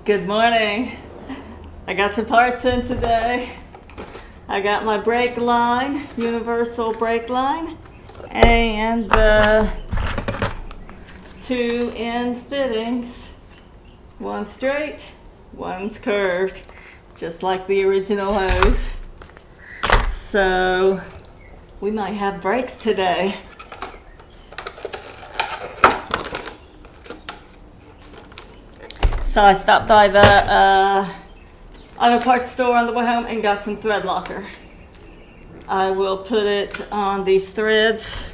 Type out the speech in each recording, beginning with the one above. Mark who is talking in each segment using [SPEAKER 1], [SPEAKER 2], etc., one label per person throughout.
[SPEAKER 1] Good morning. I got some parts in today. I got my brake line, universal brake line, and the two end fittings. One straight, one's curved, just like the original hose. So we might have brakes today. So I stopped by the auto parts store on the way home and got some thread locker. I will put it on these threads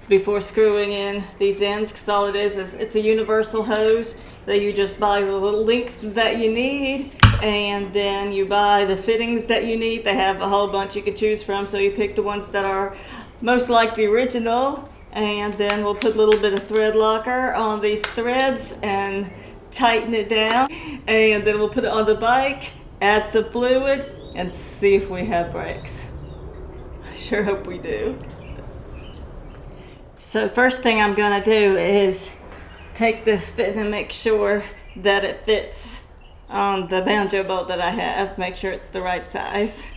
[SPEAKER 1] before screwing in these ends, because all it is it's a universal hose that you just buy the little length that you need, and then you buy the fittings that you need. They have a whole bunch you can choose from, so you pick the ones that are most like the original, and then we'll put a little bit of thread locker on these threads and tighten it down, and then we'll put it on the bike, add some fluid, and see if we have brakes. I sure hope we do. So first thing I'm gonna do is take this fit and make sure that it fits on the banjo bolt that I have. Make sure it's the right size.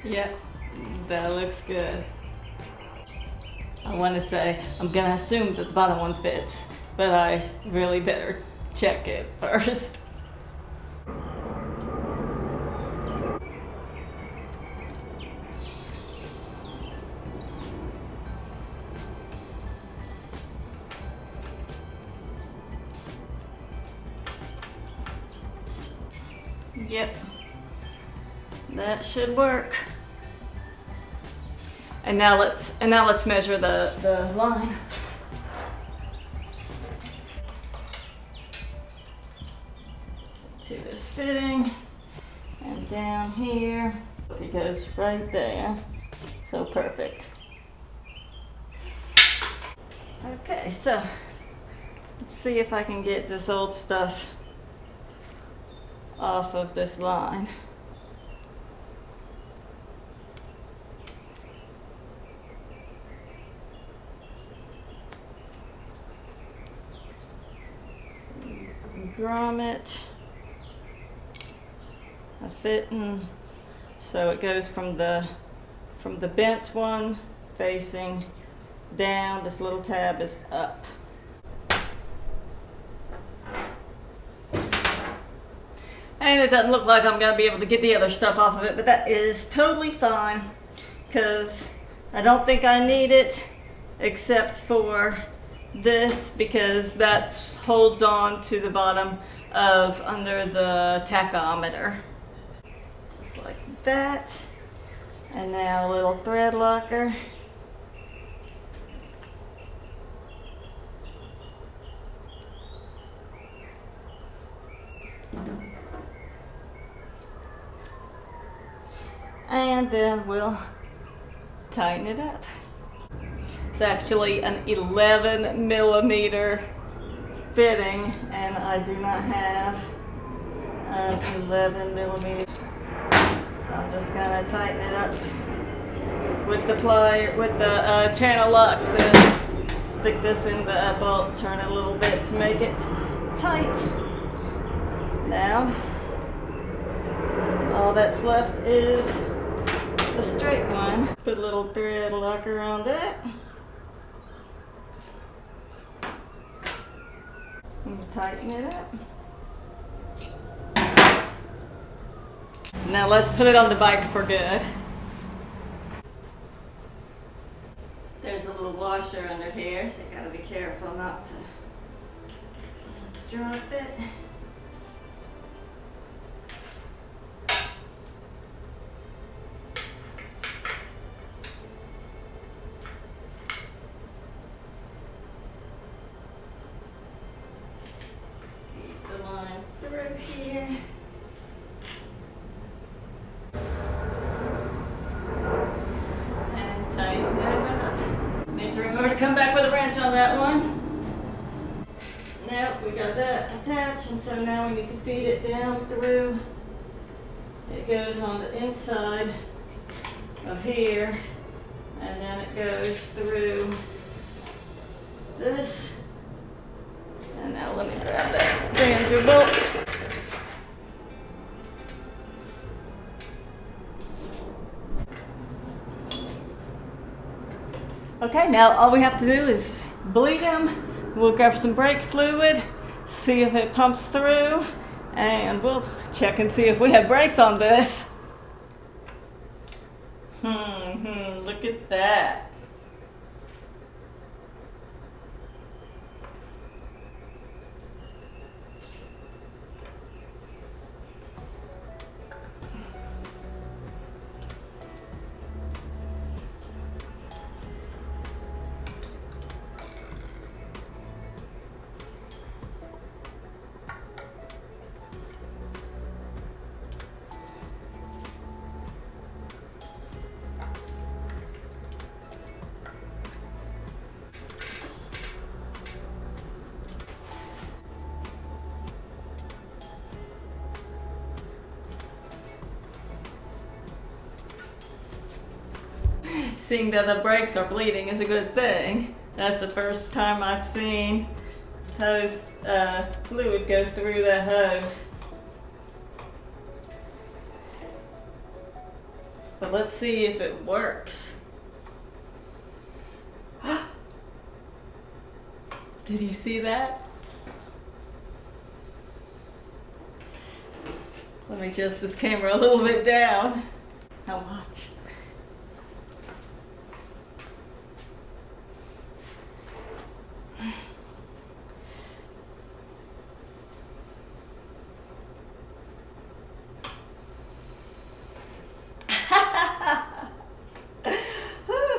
[SPEAKER 1] Yep, that looks good. I want to say, I'm going to assume that the bottom one fits, but I really better check it first. Yep, that should work. And now let's measure the line. To this fitting, and down here, it goes right there. So perfect. Okay, so let's see if I can get this old stuff off of this line. Grommet, a fitting, so it goes from the bent one facing down. This little tab is up. And it doesn't look like I'm going to be able to get the other stuff off of it, but that is totally fine, because I don't think I need it except for this, because that holds on to the bottom of under the tachometer. Just like that. And now a little thread locker. And then we'll tighten it up. It's actually an 11 millimeter fitting, and I do not have an 11 millimeter. So I'm just gonna tighten it up with the plier, with the channel locks, and stick this in the bolt, turn it a little bit to make it tight. Now, all that's left is the straight one. Put a little thread locker on that. And tighten it up. Now let's put it on the bike for good. There's a little washer under here, so you gotta be careful not to drop it. Through here. And tighten that up. Need to remember to come back with a wrench on that one. Alright, we got that attached, and so now we need to feed it down through. It goes on the inside of here, and then it goes through this. And now let me grab that banjo bolt. Okay, now all we have to do is bleed him. We'll grab some brake fluid, see if it pumps through, and we'll check and see if we have brakes on this. Look at that. Seeing that the brakes are bleeding is a good thing. That's the first time I've seen hose fluid go through the hose. But let's see if it works. Did you see that? Let me adjust this camera a little bit down. Now watch.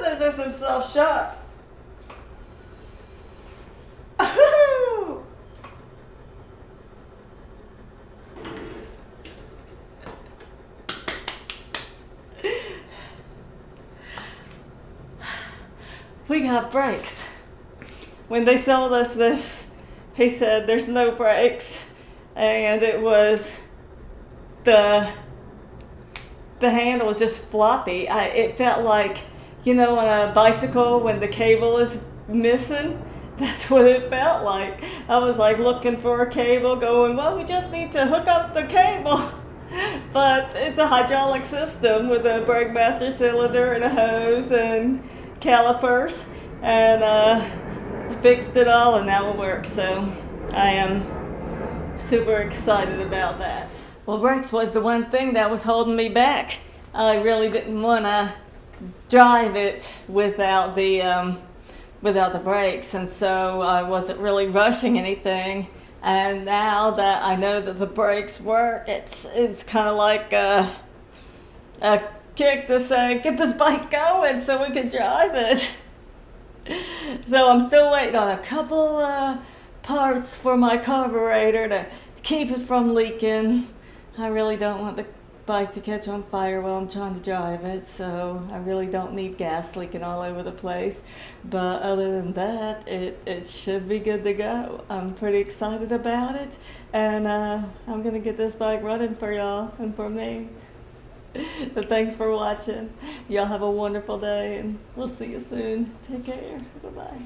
[SPEAKER 1] Those are some soft shocks. We got brakes. When they sold us this, he said there's no brakes, and it was the handle was just floppy. It felt like, you know, on a bicycle when the cable is missing. That's what it felt like. I was like looking for a cable, going, well, we just need to hook up the cable. But it's a hydraulic system with a brake master cylinder and a hose and calipers, and I fixed it all, and now it works. So I am super excited about that. Well, brakes was the one thing that was holding me back. I really didn't want to drive it without the brakes, and so I wasn't really rushing anything. And now that I know that the brakes work, it's kind of like a kick to say, get this bike going so we can drive it. So I'm still waiting on a couple parts for my carburetor to keep it from leaking. I really don't want the bike to catch on fire while I'm trying to drive it, so I really don't need gas leaking all over the place. But other than that, it should be good to go. I'm pretty excited about it, and I'm gonna get this bike running for y'all and for me. But thanks for watching. Y'all have a wonderful day, and we'll see you soon. Take care. Bye-bye.